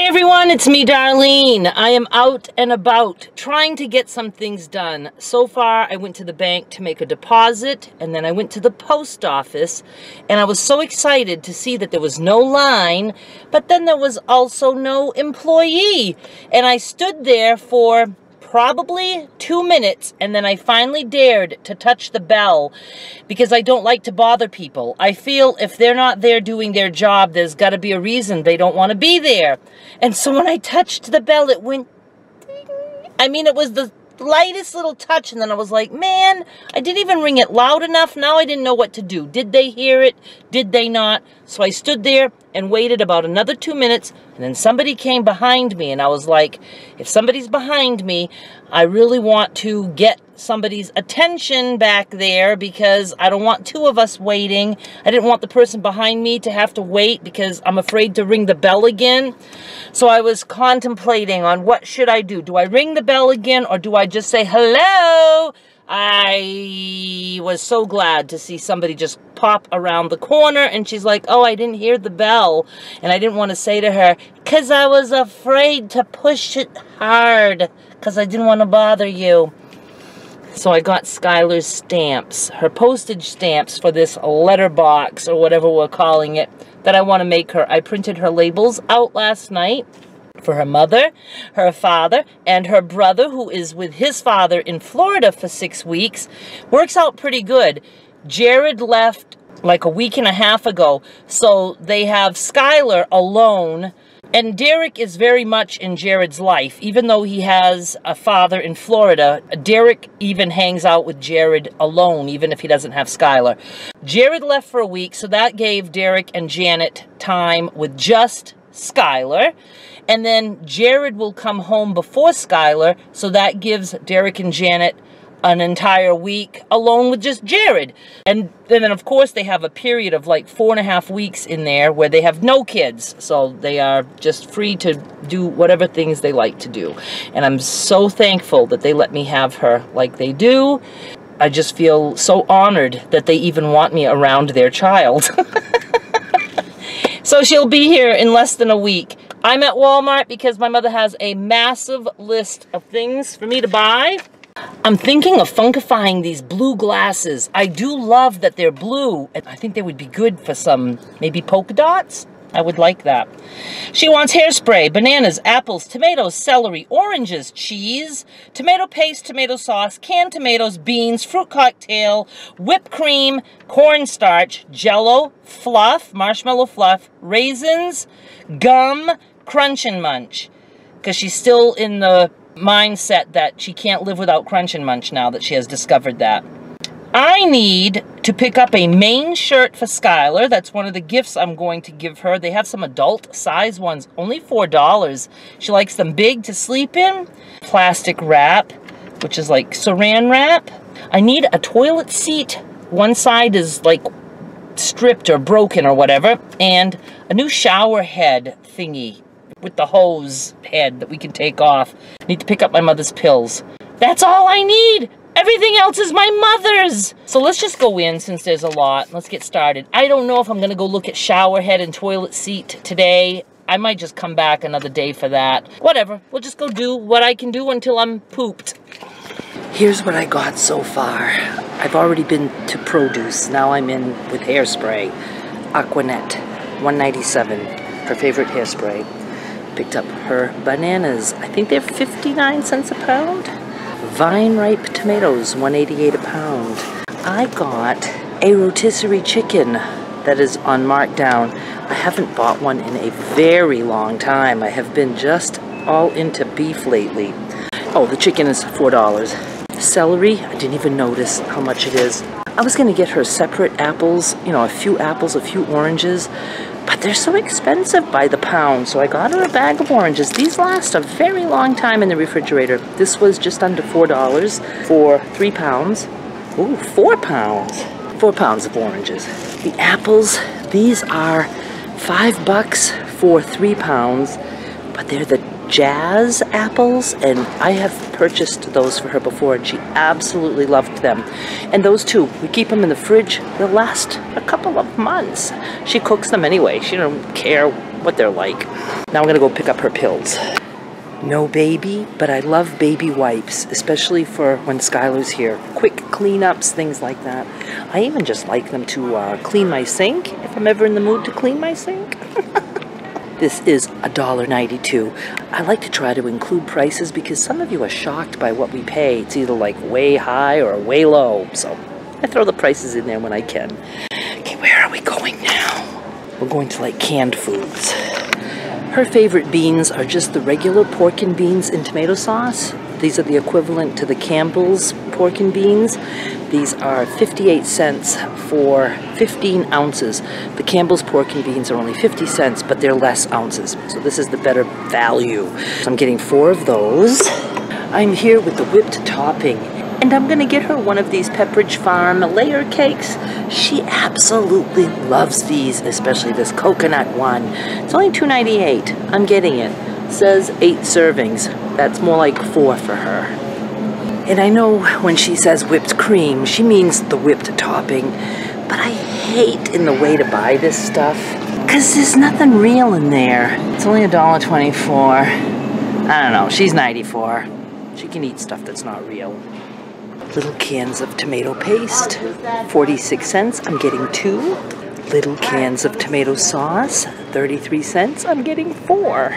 Hi everyone, it's me Darlene. I am out and about trying to get some things done. So far I went to the bank to make a deposit, and then I went to the post office, and I was so excited to see that there was no line, but then there was also no employee. And I stood there for probably 2 minutes, and then I finally dared to touch the bell because I don't like to bother people. I feel if they're not there doing their job, there's got to be a reason they don't want to be there. And so when I touched the bell, it went ding. I mean, it was the lightest little touch, and then I was like, man, I didn't even ring it loud enough. Now I didn't know what to do. Did they hear it? Did they not? So I stood there and waited about another 2 minutes, and then somebody came behind me, and I was like, if somebody's behind me, I really want to get somebody's attention back there because I don't want two of us waiting. I didn't want the person behind me to have to wait because I'm afraid to ring the bell again. So I was contemplating on what should I do. Do I ring the bell again, or do I just say hello? I was so glad to see somebody just pop around the corner, and she's like, oh, I didn't hear the bell. And I didn't want to say to her, because I was afraid to push it hard, because I didn't want to bother you. So I got Skylar's stamps, her postage stamps for this letterbox, or whatever we're calling it, that I want to make her. I printed her labels out last night for her mother, her father, and her brother, who is with his father in Florida for 6 weeks. Works out pretty good. Jared left like a week and a half ago, so they have Skylar alone. And Derek is very much in Jared's life. Even though he has a father in Florida, Derek even hangs out with Jared alone, even if he doesn't have Skylar. Jared left for a week, so that gave Derek and Janet time with just Skylar. And then Jared will come home before Skylar, so that gives Derek and Janet an entire week alone with just Jared. And then, of course, they have a period of like 4.5 weeks in there where they have no kids. So they are just free to do whatever things they like to do. And I'm so thankful that they let me have her like they do. I just feel so honored that they even want me around their child. So she'll be here in less than a week. I'm at Walmart because my mother has a massive list of things for me to buy. I'm thinking of funkifying these blue glasses. I do love that they're blue, and I think they would be good for some maybe polka dots. I would like that. She wants hairspray, bananas, apples, tomatoes, celery, oranges, cheese, tomato paste, tomato sauce, canned tomatoes, beans, fruit cocktail, whipped cream, cornstarch, jello, fluff, marshmallow fluff, raisins, gum, crunch and munch. Because she's still in the mindset that she can't live without crunch and munch now that she has discovered that. I need to pick up a main shirt for Skylar. That's one of the gifts I'm going to give her. They have some adult size ones, only $4. She likes them big to sleep in. Plastic wrap, which is like saran wrap. I need a toilet seat. One side is like stripped or broken or whatever. And a new shower head thingy with the hose head that we can take off. I need to pick up my mother's pills. That's all I need. Everything else is my mother's. So let's just go in since there's a lot. Let's get started. I don't know if I'm going to go look at shower head and toilet seat today. I might just come back another day for that. Whatever. We'll just go do what I can do until I'm pooped. Here's what I got so far. I've already been to produce. Now I'm in with hairspray. Aquanet, $1.97. Her favorite hairspray. Picked up her bananas. I think they're 59 cents a pound. Vine ripe tomatoes, $1.88 a pound. I got a rotisserie chicken that is on markdown. I haven't bought one in a very long time. I have been just all into beef lately. Oh, the chicken is $4. Celery, I didn't even notice how much it is. I was gonna get her separate apples, you know, a few apples, a few oranges, but they're so expensive by the pound, so I got her a bag of oranges. These last a very long time in the refrigerator. This was just under $4 for 3 pounds. Ooh, 4 pounds. 4 pounds of oranges. The apples, these are $5 for 3 pounds. but they're the Jazz apples, and I have purchased those for her before, and she absolutely loved them. And those too, we keep them in the fridge. They'll last a couple of months. She cooks them anyway. She don't care what they're like. Now I'm gonna go pick up her pills. No baby, but I love baby wipes, especially for when Skylar's here. Quick cleanups, things like that. I even just like them to clean my sink, if I'm ever in the mood to clean my sink. This is $1.92. I like to try to include prices because some of you are shocked by what we pay. It's either like way high or way low. So I throw the prices in there when I can. Okay, where are we going now? We're going to like canned foods. Her favorite beans are just the regular pork and beans in tomato sauce. These are the equivalent to the Campbell's pork and beans. These are 58 cents for 15 ounces. The Campbell's pork and beans are only 50 cents, but they're less ounces. So this is the better value. So I'm getting 4 of those. I'm here with the whipped topping, and I'm gonna get her one of these Pepperidge Farm layer cakes. She absolutely loves these, especially this coconut one. It's only $2.98. I'm getting it. It says 8 servings. That's more like 4 for her. And I know when she says whipped cream, she means the whipped topping, but I hate in the way to buy this stuff because there's nothing real in there. It's only $1.24. I don't know, she's 94. She can eat stuff that's not real. Little cans of tomato paste, 46 cents, I'm getting 2. Little cans of tomato sauce, 33 cents, I'm getting 4.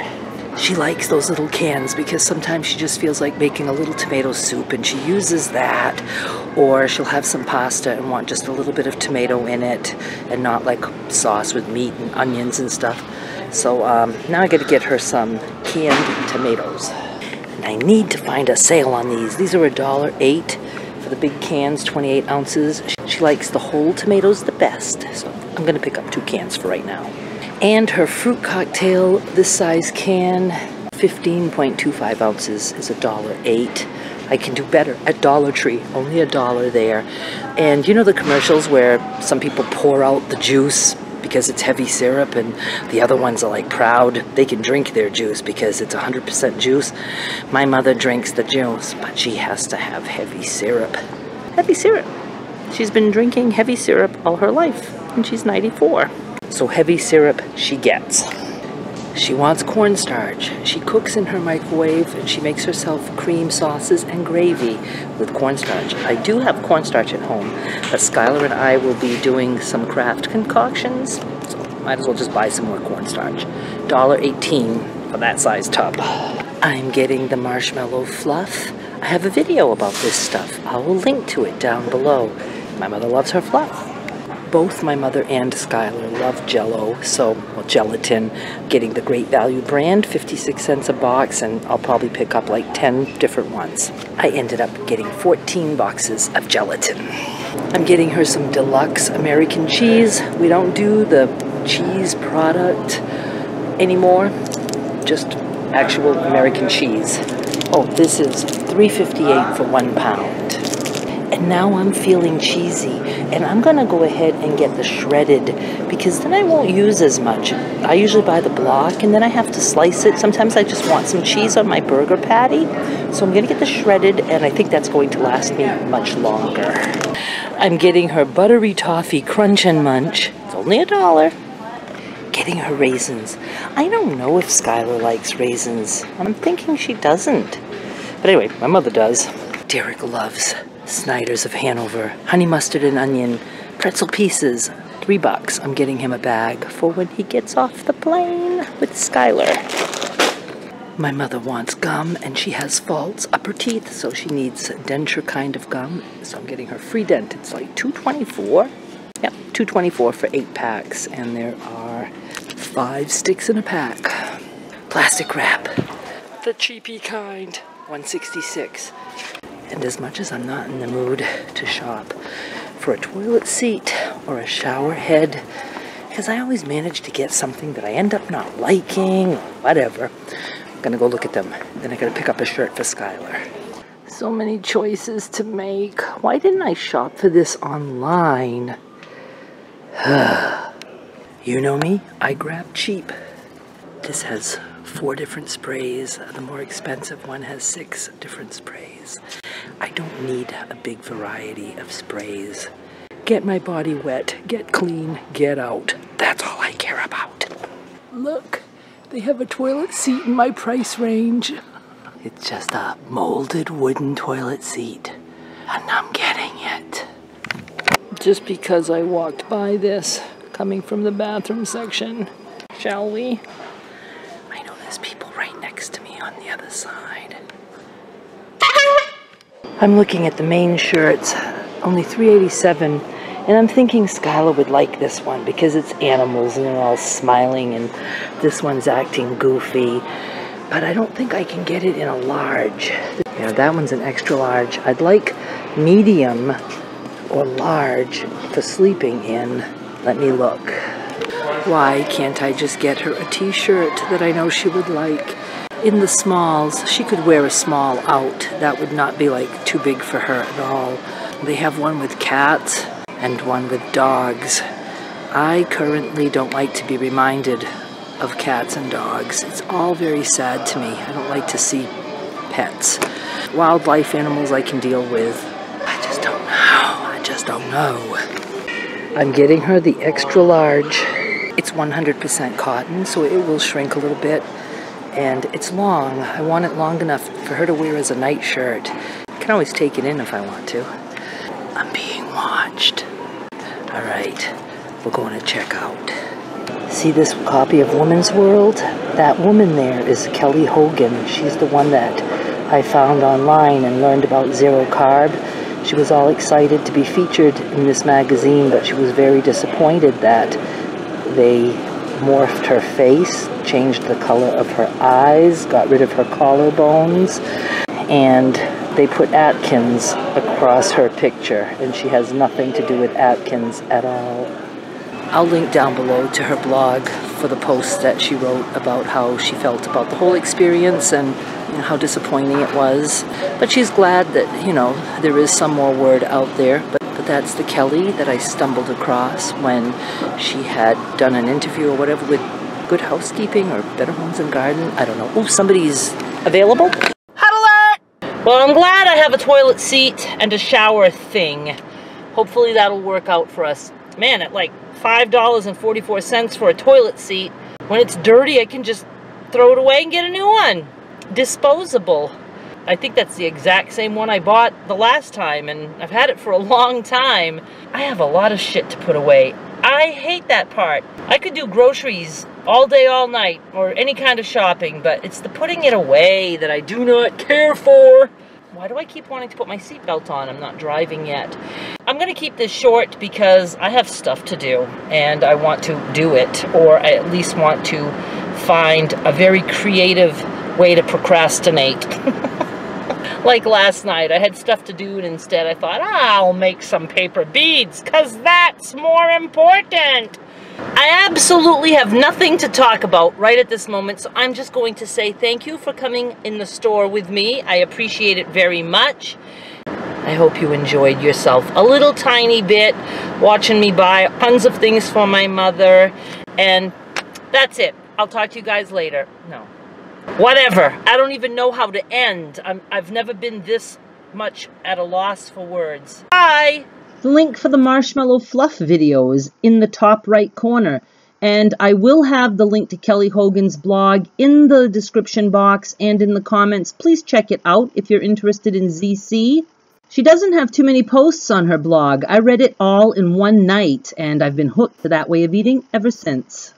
She likes those little cans because sometimes she just feels like making a little tomato soup and she uses that, or she'll have some pasta and want just a little bit of tomato in it and not like sauce with meat and onions and stuff. So now I gotta get her some canned tomatoes. And I need to find a sale on these. These are $1.08 for the big cans, 28 ounces. She likes the whole tomatoes the best, so I'm gonna pick up 2 cans for right now. And her fruit cocktail, this size can, 15.25 ounces, is $1.08. I can do better at Dollar Tree, only $1 there. And you know the commercials where some people pour out the juice because it's heavy syrup, and the other ones are like proud they can drink their juice because it's 100% juice. My mother drinks the juice, but she has to have heavy syrup. Heavy syrup. She's been drinking heavy syrup all her life, and she's 94. So heavy syrup she gets. She wants cornstarch. She cooks in her microwave and she makes herself cream sauces and gravy with cornstarch. I do have cornstarch at home, but Skylar and I will be doing some craft concoctions, so might as well just buy some more cornstarch. $1.18 for that size tub. I'm getting the marshmallow fluff. I have a video about this stuff. I will link to it down below. My mother loves her fluff. Both my mother and Skylar love Jell-O, well, gelatin. Getting the Great Value brand, 56 cents a box, and I'll probably pick up like 10 different ones. I ended up getting 14 boxes of gelatin. I'm getting her some deluxe American cheese. We don't do the cheese product anymore, just actual American cheese. Oh, this is $3.58 for 1 pound. And now I'm feeling cheesy, and I'm gonna go ahead and get the shredded because then I won't use as much. I usually buy the block and then I have to slice it. Sometimes I just want some cheese on my burger patty. So I'm gonna get the shredded, and I think that's going to last me much longer. I'm getting her buttery toffee crunch and munch. It's only $1. Getting her raisins. I don't know if Skylar likes raisins. I'm thinking she doesn't. But anyway, my mother does. Derek loves Snyder's of Hanover, honey mustard and onion, pretzel pieces, $3. I'm getting him a bag for when he gets off the plane with Skylar. My mother wants gum, and she has false upper teeth, so she needs a denture kind of gum. So I'm getting her free dent. It's like $2.24. Yep, $2.24 for 8 packs, and there are 5 sticks in a pack. Plastic wrap, the cheapy kind, $1.66. And as much as I'm not in the mood to shop for a toilet seat or a shower head, because I always manage to get something that I end up not liking or whatever, I'm gonna go look at them. Then I gotta pick up a shirt for Skylar. So many choices to make. Why didn't I shop for this online? You know me, I grab cheap. This has 4 different sprays. The more expensive one has 6 different sprays. I don't need a big variety of sprays. Get my body wet, get clean, get out. That's all I care about. Look, they have a toilet seat in my price range. It's just a molded wooden toilet seat, and I'm getting it. Just because I walked by this, coming from the bathroom section, shall we? I know there's people right next to me on the other side. I'm looking at the main shirts, only $3.87, and I'm thinking Skylar would like this one because it's animals and they're all smiling, and this one's acting goofy. But I don't think I can get it in a large. Yeah, that one's an extra large. I'd like medium or large for sleeping in. Let me look. Why can't I just get her a t-shirt that I know she would like? In the smalls, she could wear a small out. That would not be like too big for her at all. They have one with cats and one with dogs. I currently don't like to be reminded of cats and dogs. It's all very sad to me. I don't like to see pets. Wildlife animals I can deal with. I just don't know. I just don't know. I'm getting her the extra large. It's 100% cotton, so it will shrink a little bit. And it's long. I want it long enough for her to wear as a nightshirt. I can always take it in if I want to. I'm being watched. All right, we're going to check out. See this copy of Woman's World? That woman there is Kelly Hogan. She's the one that I found online and learned about zero carb. She was all excited to be featured in this magazine, but she was very disappointed that they morphed her face, changed the color of her eyes, got rid of her collarbones, and they put Atkins across her picture, and she has nothing to do with Atkins at all. I'll link down below to her blog for the post that she wrote about how she felt about the whole experience and how disappointing it was. But she's glad that, there is some more word out there. But that's the Kelly that I stumbled across when she had done an interview or whatever with Good Housekeeping or Better Homes and Garden. I don't know. Oh, somebody's available? Well, I'm glad I have a toilet seat and a shower thing. Hopefully that'll work out for us. Man, at like $5.44 for a toilet seat, when it's dirty, I can just throw it away and get a new one. Disposable. I think that's the exact same one I bought the last time, and I've had it for a long time. I have a lot of shit to put away. I hate that part. I could do groceries all day, all night, or any kind of shopping, but it's the putting it away that I do not care for. Why do I keep wanting to put my seatbelt on? I'm not driving yet. I'm going to keep this short because I have stuff to do, and I want to do it, or I at least want to find a very creative way to procrastinate. Like last night, I had stuff to do, and instead I thought, I'll make some paper beads, because that's more important. I absolutely have nothing to talk about right at this moment, so I'm just going to say thank you for coming in the store with me. I appreciate it very much. I hope you enjoyed yourself a little tiny bit, watching me buy tons of things for my mother, and that's it. I'll talk to you guys later. No. Whatever. I don't even know how to end. I've never been this much at a loss for words. Bye! The link for the marshmallow fluff video is in the top right corner, and I will have the link to Kelly Hogan's blog in the description box and in the comments. Please check it out if you're interested in ZC. She doesn't have too many posts on her blog. I read it all in one night, and I've been hooked to that way of eating ever since.